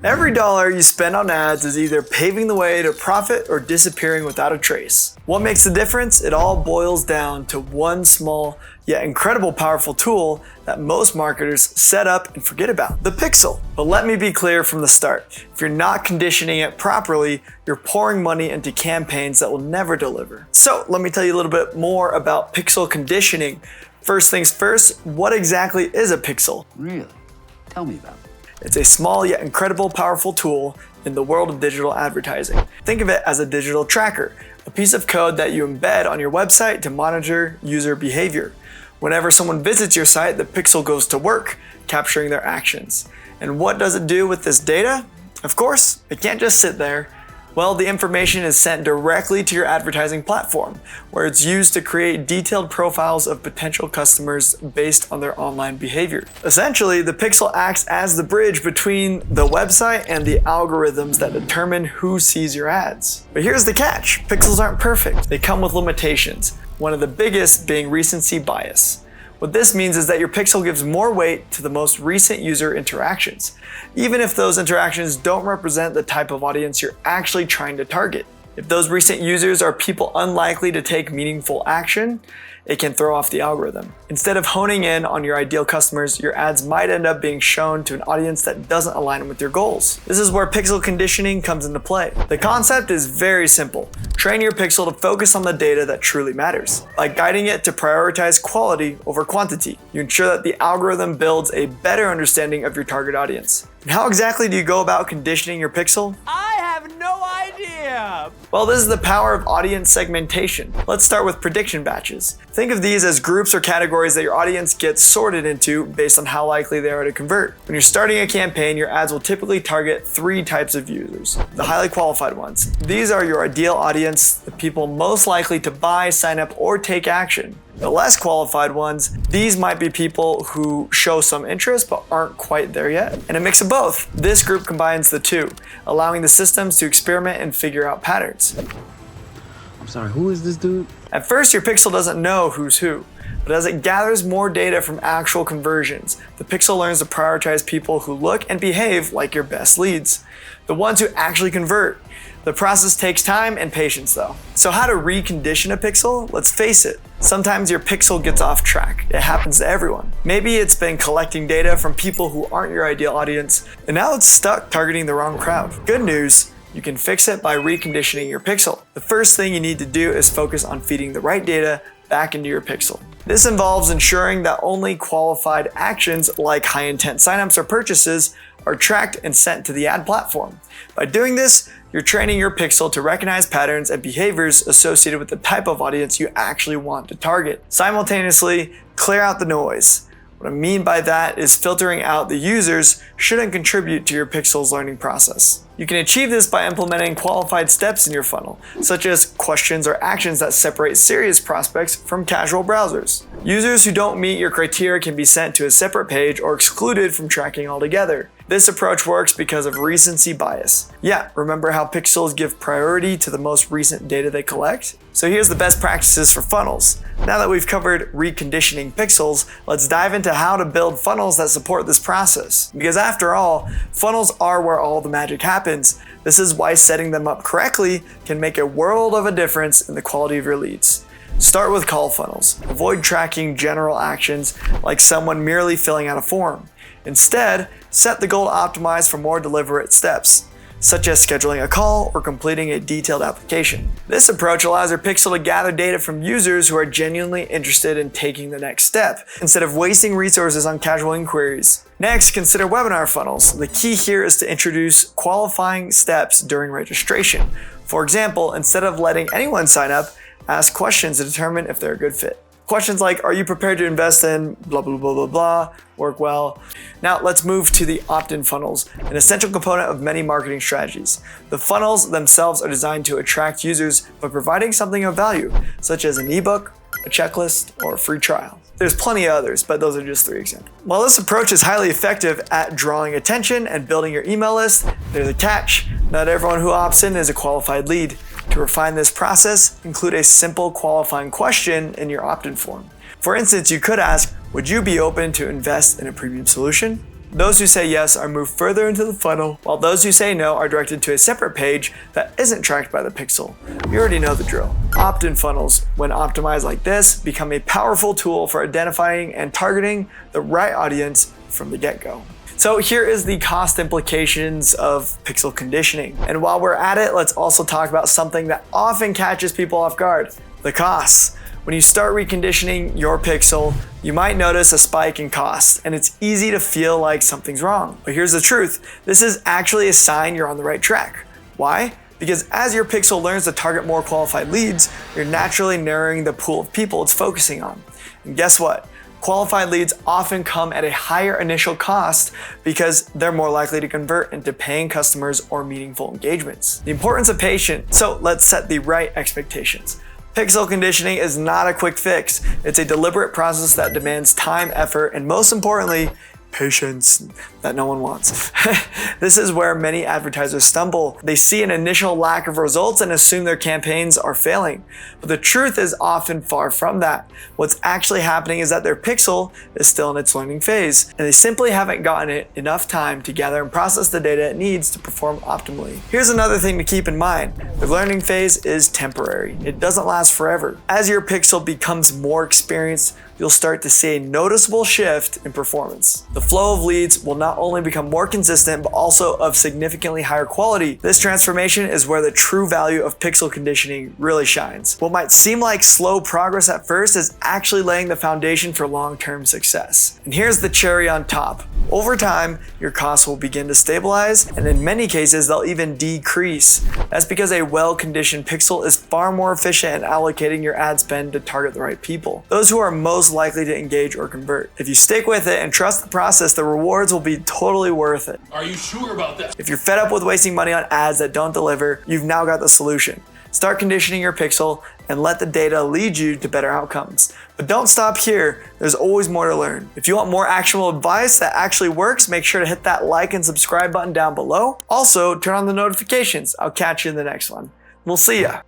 Every dollar you spend on ads is either paving the way to profit or disappearing without a trace. What makes the difference? It all boils down to one small yet incredible powerful tool that most marketers set up and forget about, the pixel. But let me be clear from the start. If you're not conditioning it properly, you're pouring money into campaigns that will never deliver. So let me tell you a little bit more about pixel conditioning. First things first, what exactly is a pixel? Really? Tell me about it. It's a small yet incredible powerful tool in the world of digital advertising. Think of it as a digital tracker, a piece of code that you embed on your website to monitor user behavior. Whenever someone visits your site, the pixel goes to work, capturing their actions. And what does it do with this data? Of course, it can't just sit there. Well, the information is sent directly to your advertising platform, where it's used to create detailed profiles of potential customers based on their online behavior. Essentially, the pixel acts as the bridge between the website and the algorithms that determine who sees your ads. But here's the catch: pixels aren't perfect. They come with limitations, one of the biggest being recency bias. What this means is that your pixel gives more weight to the most recent user interactions, even if those interactions don't represent the type of audience you're actually trying to target. If those recent users are people unlikely to take meaningful action, it can throw off the algorithm. Instead of honing in on your ideal customers, your ads might end up being shown to an audience that doesn't align with your goals. This is where pixel conditioning comes into play. The concept is very simple. Train your pixel to focus on the data that truly matters. By guiding it to prioritize quality over quantity, you ensure that the algorithm builds a better understanding of your target audience. And how exactly do you go about conditioning your pixel? I have no idea! Well, this is the power of audience segmentation. Let's start with prediction batches. Think of these as groups or categories that your audience gets sorted into based on how likely they are to convert. When you're starting a campaign, your ads will typically target 3 types of users. The highly qualified ones. These are your ideal audience, the people most likely to buy, sign up, or take action. The less qualified ones, these might be people who show some interest but aren't quite there yet. And a mix of both. This group combines the two, allowing the systems to experiment and figure out patterns. I'm sorry, who is this dude? At first, your pixel doesn't know who's who, but as it gathers more data from actual conversions, the pixel learns to prioritize people who look and behave like your best leads, the ones who actually convert. The process takes time and patience though. So how to recondition a pixel? Let's face it, sometimes your pixel gets off track. It happens to everyone. Maybe it's been collecting data from people who aren't your ideal audience, and now it's stuck targeting the wrong crowd. Good news, you can fix it by reconditioning your pixel. The first thing you need to do is focus on feeding the right data back into your pixel. This involves ensuring that only qualified actions like high intent signups or purchases are tracked and sent to the ad platform. By doing this, you're training your pixel to recognize patterns and behaviors associated with the type of audience you actually want to target. Simultaneously, clear out the noise. What I mean by that is filtering out the users shouldn't contribute to your pixel's learning process. You can achieve this by implementing qualified steps in your funnel, such as questions or actions that separate serious prospects from casual browsers. Users who don't meet your criteria can be sent to a separate page or excluded from tracking altogether. This approach works because of recency bias. Yeah, remember how pixels give priority to the most recent data they collect? So here's the best practices for funnels. Now that we've covered reconditioning pixels, let's dive into how to build funnels that support this process. Because after all, funnels are where all the magic happens. This is why setting them up correctly can make a world of a difference in the quality of your leads. Start with call funnels. Avoid tracking general actions like someone merely filling out a form. Instead, set the goal to optimize for more deliberate steps, such as scheduling a call or completing a detailed application. This approach allows your pixel to gather data from users who are genuinely interested in taking the next step, instead of wasting resources on casual inquiries. Next, consider webinar funnels. The key here is to introduce qualifying steps during registration. For example, instead of letting anyone sign up, ask questions to determine if they're a good fit. Questions like, are you prepared to invest in blah, blah, blah, blah, blah, work well. Now let's move to the opt-in funnels, an essential component of many marketing strategies. The funnels themselves are designed to attract users by providing something of value, such as an ebook, a checklist, or a free trial. There's plenty of others, but those are just 3 examples. While this approach is highly effective at drawing attention and building your email list, there's a catch. Not everyone who opts in is a qualified lead. To refine this process, include a simple qualifying question in your opt-in form. For instance, you could ask, would you be open to invest in a premium solution? Those who say yes are moved further into the funnel, while those who say no are directed to a separate page that isn't tracked by the pixel. You already know the drill. Opt-in funnels, when optimized like this, become a powerful tool for identifying and targeting the right audience from the get-go. So here is the cost implications of pixel conditioning. And while we're at it, let's also talk about something that often catches people off guard: the costs. When you start reconditioning your pixel, you might notice a spike in costs, and it's easy to feel like something's wrong. But here's the truth: this is actually a sign you're on the right track. Why? Because as your pixel learns to target more qualified leads, you're naturally narrowing the pool of people it's focusing on. And guess what? Qualified leads often come at a higher initial cost because they're more likely to convert into paying customers or meaningful engagements. The importance of patience. So let's set the right expectations. Pixel conditioning is not a quick fix. It's a deliberate process that demands time, effort, and most importantly, patience that no one wants. This is where many advertisers stumble. They see an initial lack of results and assume their campaigns are failing. But the truth is often far from that. What's actually happening is that their pixel is still in its learning phase, and they simply haven't gotten it enough time to gather and process the data it needs to perform optimally. Here's another thing to keep in mind. The learning phase is temporary. It doesn't last forever. As your pixel becomes more experienced, you'll start to see a noticeable shift in performance. The flow of leads will not only become more consistent, but also of significantly higher quality. This transformation is where the true value of pixel conditioning really shines. What might seem like slow progress at first is actually laying the foundation for long-term success. And here's the cherry on top. Over time, your costs will begin to stabilize, and in many cases, they'll even decrease. That's because a well-conditioned pixel is far more efficient at allocating your ad spend to target the right people, those who are most likely to engage or convert. If you stick with it and trust the process, the rewards will be totally worth it. Are you sure about that? If you're fed up with wasting money on ads that don't deliver, you've now got the solution. Start conditioning your pixel and let the data lead you to better outcomes. But don't stop here. There's always more to learn. If you want more actionable advice that actually works, make sure to hit that like and subscribe button down below. Also, turn on the notifications. I'll catch you in the next one. We'll see ya.